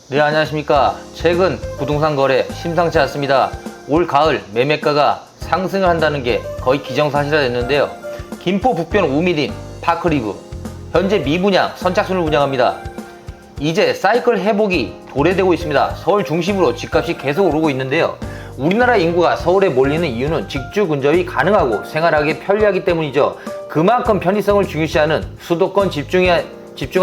네, 안녕하십니까. 최근 부동산 거래 심상치 않습니다. 올 가을 매매가가 상승을 한다는 게 거의 기정사실화 됐는데요. 김포 북변 우미린 파크리브 현재 미분양 선착순을 운영합니다. 이제 사이클 회복이 도래되고 있습니다. 서울 중심으로 집값이 계속 오르고 있는데요. 우리나라 인구가 서울에 몰리는 이유는 직주 근접이 가능하고 생활하기 편리하기 때문이죠. 그만큼 편의성을 중요시하는 수도권 집중화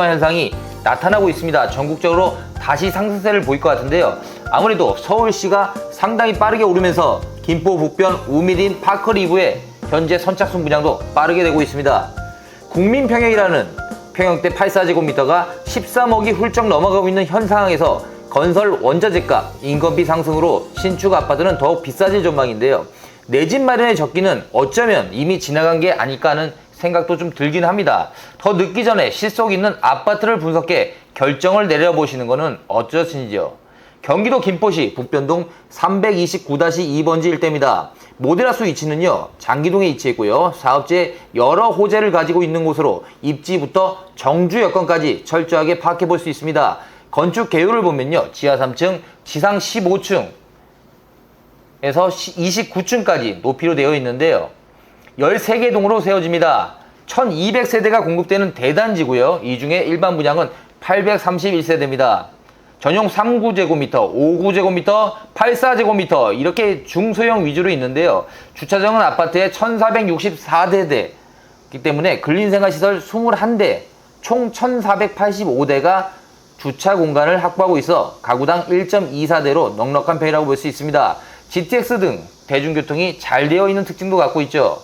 현상이 나타나고 있습니다. 전국적으로 다시 상승세를 보일 것 같은데요. 아무래도 서울시가 상당히 빠르게 오르면서 김포 북변 우미린 파크리브의 현재 선착순 분양도 빠르게 되고 있습니다. 국민평형이라는 평형대 84제곱미터가 13억이 훌쩍 넘어가고 있는 현 상황에서 건설 원자재값, 인건비 상승으로 신축 아파트는 더욱 비싸질 전망인데요. 내 집 마련의 적기는 어쩌면 이미 지나간 게 아닐까 하는 생각도 좀 들긴 합니다. 더 늦기 전에 실속 있는 아파트를 분석해 결정을 내려보시는 것은 어쩌신지요. 경기도 김포시 북변동 329-2번지 일대입니다. 모델하우스 위치는요, 장기동에 위치했고요. 사업지에 여러 호재를 가지고 있는 곳으로 입지부터 정주 여건까지 철저하게 파악해 볼 수 있습니다. 건축 개요를 보면요, 지하 3층, 지상 15층에서 29층까지 높이로 되어 있는데요. 13개 동으로 세워집니다. 1200세대가 공급되는 대단지고요. 이 중에 일반 분양은 831세대입니다. 전용 3구제곱미터, 5구제곱미터, 84제곱미터 이렇게 중소형 위주로 있는데요. 주차장은 아파트에 1464대이기 때문에 근린생활시설 21대, 총 1485대가 주차 공간을 확보하고 있어 가구당 1.24대로 넉넉한 편이라고 볼 수 있습니다. GTX 등 대중교통이 잘 되어 있는 특징도 갖고 있죠.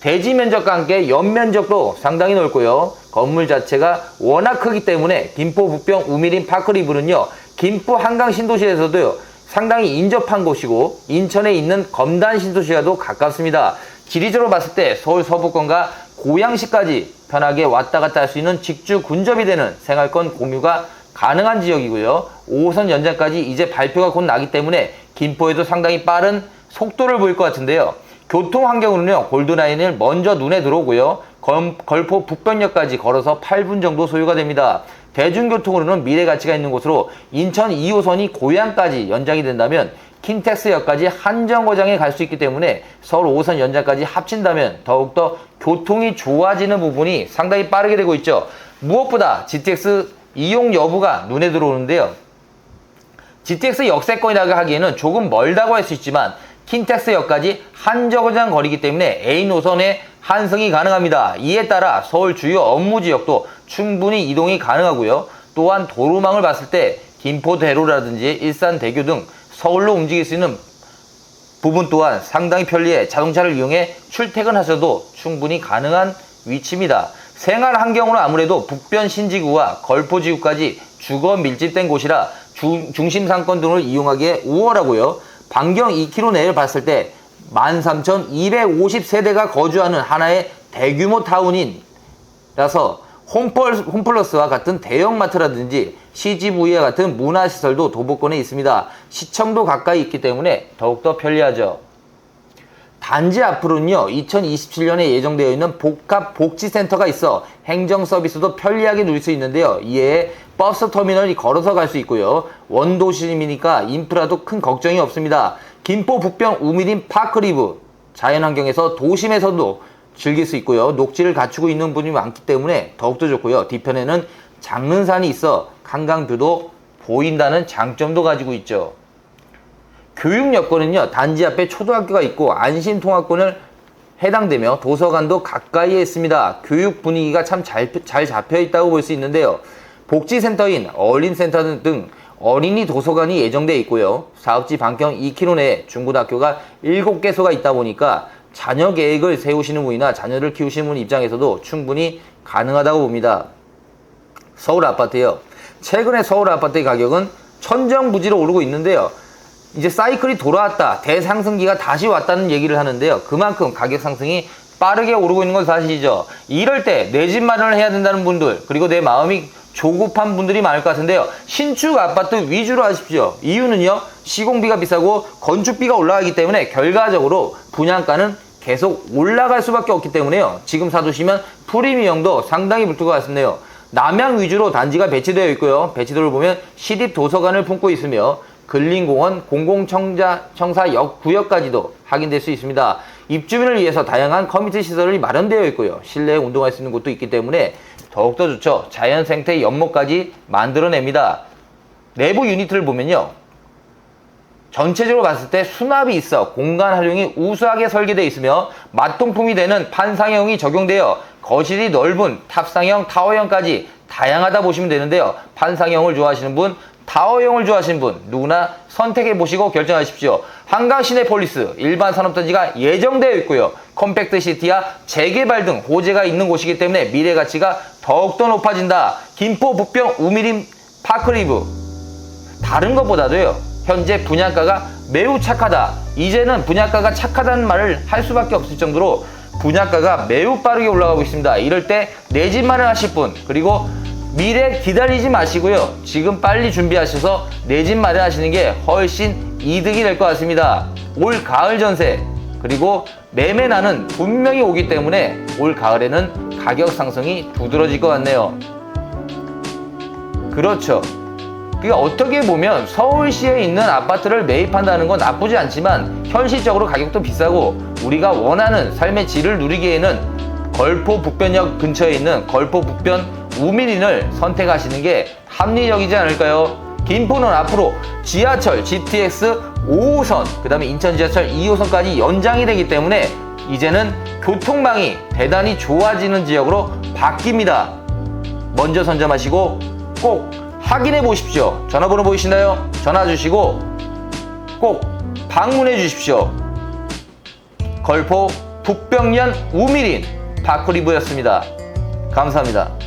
대지 면적과 함께 연면적도 상당히 넓고요. 건물 자체가 워낙 크기 때문에 김포 북변 우미린 파크리브는요, 김포 한강 신도시에서도 상당히 인접한 곳이고 인천에 있는 검단 신도시와도 가깝습니다. 지리적으로 봤을 때 서울 서부권과 고양시까지 편하게 왔다 갔다 할 수 있는 직주 근접이 되는 생활권 공유가 가능한 지역이고요. 5호선 연장까지 이제 발표가 곧 나기 때문에 김포에도 상당히 빠른 속도를 보일 것 같은데요. 교통 환경으로는요, 골드라인을 먼저 눈에 들어오고요. 걸포 북변역까지 걸어서 8분 정도 소요가 됩니다. 대중교통으로는 미래 가치가 있는 곳으로 인천 2호선이 고양까지 연장이 된다면 킨텍스역까지 한정거장에 갈 수 있기 때문에 서울 5호선 연장까지 합친다면 더욱더 교통이 좋아지는 부분이 상당히 빠르게 되고 있죠. 무엇보다 GTX 이용 여부가 눈에 들어오는데요. GTX 역세권이라고 하기에는 조금 멀다고 할 수 있지만 킨텍스역까지 한정거장 거리이기 때문에 A 노선에 환승이 가능합니다. 이에 따라 서울 주요 업무지역도 충분히 이동이 가능하고요. 또한 도로망을 봤을 때 김포대로라든지 일산대교 등 서울로 움직일 수 있는 부분 또한 상당히 편리해 자동차를 이용해 출퇴근하셔도 충분히 가능한 위치입니다. 생활 환경으로 아무래도 북변 신지구와 걸포지구까지 주거 밀집된 곳이라 중심 상권 등을 이용하기에 우월하고요. 반경 2km 내를 봤을 때 13,250세대가 거주하는 하나의 대규모 타운이라서 홈플러스와 같은 대형마트라든지 CGV와 같은 문화시설도 도보권에 있습니다. 시청도 가까이 있기 때문에 더욱더 편리하죠. 단지 앞으로는요, 2027년에 예정되어 있는 복합복지센터가 있어 행정 서비스도 편리하게 누릴 수 있는데요. 이에 버스 터미널이 걸어서 갈 수 있고요. 원도심이니까 인프라도 큰 걱정이 없습니다. 김포 북변 우미린 파크리브 자연환경에서 도심에서도 즐길 수 있고요. 녹지를 갖추고 있는 분이 많기 때문에 더욱더 좋고요. 뒤편에는 장릉산이 있어 한강뷰도 보인다는 장점도 가지고 있죠. 교육 여건은요, 단지 앞에 초등학교가 있고 안심통합권을 해당되며 도서관도 가까이에 있습니다. 교육 분위기가 참 잘 잡혀 있다고 볼 수 있는데요. 복지센터인 어린센터 등 어린이 도서관이 예정되어 있고요. 사업지 반경 2km 내에 중고등학교가 7개소가 있다 보니까 자녀 계획을 세우시는 분이나 자녀를 키우시는 분 입장에서도 충분히 가능하다고 봅니다. 서울 아파트요. 최근에 서울 아파트의 가격은 천정부지로 오르고 있는데요. 이제 사이클이 돌아왔다, 대상승기가 다시 왔다는 얘기를 하는데요. 그만큼 가격 상승이 빠르게 오르고 있는 건 사실이죠. 이럴 때 내 집 마련을 해야 된다는 분들, 그리고 내 마음이 조급한 분들이 많을 것 같은데요. 신축 아파트 위주로 하십시오. 이유는요, 시공비가 비싸고 건축비가 올라가기 때문에 결과적으로 분양가는 계속 올라갈 수밖에 없기 때문에요. 지금 사두시면 프리미엄도 상당히 붙을 것 같은데요. 남양 위주로 단지가 배치되어 있고요. 배치도를 보면 시립도서관을 품고 있으며 근린공원, 공공청사 구역까지도 확인될 수 있습니다. 입주민을 위해서 다양한 커뮤니티 시설이 마련되어 있고요. 실내에 운동할 수 있는 곳도 있기 때문에 더욱더 좋죠. 자연 생태 연못까지 만들어냅니다. 내부 유니트를 보면요. 전체적으로 봤을 때 수납이 있어 공간 활용이 우수하게 설계되어 있으며 맞통풍이 되는 판상형이 적용되어 거실이 넓은 탑상형, 타워형까지 다양하다 보시면 되는데요. 판상형을 좋아하시는 분, 타워형을 좋아하시는 분 누구나 선택해 보시고 결정하십시오. 한강 시내폴리스 일반 산업단지가 예정되어 있고요. 컴팩트 시티와 재개발 등 호재가 있는 곳이기 때문에 미래 가치가 더욱더 높아진다. 김포 북병 우미림 파크리브 다른 것보다도요. 현재 분양가가 매우 착하다. 이제는 분양가가 착하다는 말을 할 수밖에 없을 정도로 분양가가 매우 빠르게 올라가고 있습니다. 이럴 때 내 집 마련하실 분 그리고 미래 기다리지 마시고요. 지금 빨리 준비하셔서 내 집 마련하시는 게 훨씬 이득이 될 것 같습니다. 올 가을 전세 그리고 매매난은 분명히 오기 때문에 올 가을에는 가격 상승이 두드러질 것 같네요. 그렇죠. 그러니까 어떻게 보면 서울시에 있는 아파트를 매입한다는 건 나쁘지 않지만 현실적으로 가격도 비싸고 우리가 원하는 삶의 질을 누리기에는 걸포 북변역 근처에 있는 걸포 북변 우미린을 선택하시는 게 합리적이지 않을까요? 김포는 앞으로 지하철 GTX 5호선 그 다음에 인천 지하철 2호선까지 연장이 되기 때문에 이제는 교통망이 대단히 좋아지는 지역으로 바뀝니다. 먼저 선점하시고 꼭 확인해 보십시오. 전화번호 보이시나요? 전화 주시고 꼭 방문해 주십시오. 걸포 북병면 우미린 파크리브였습니다. 감사합니다.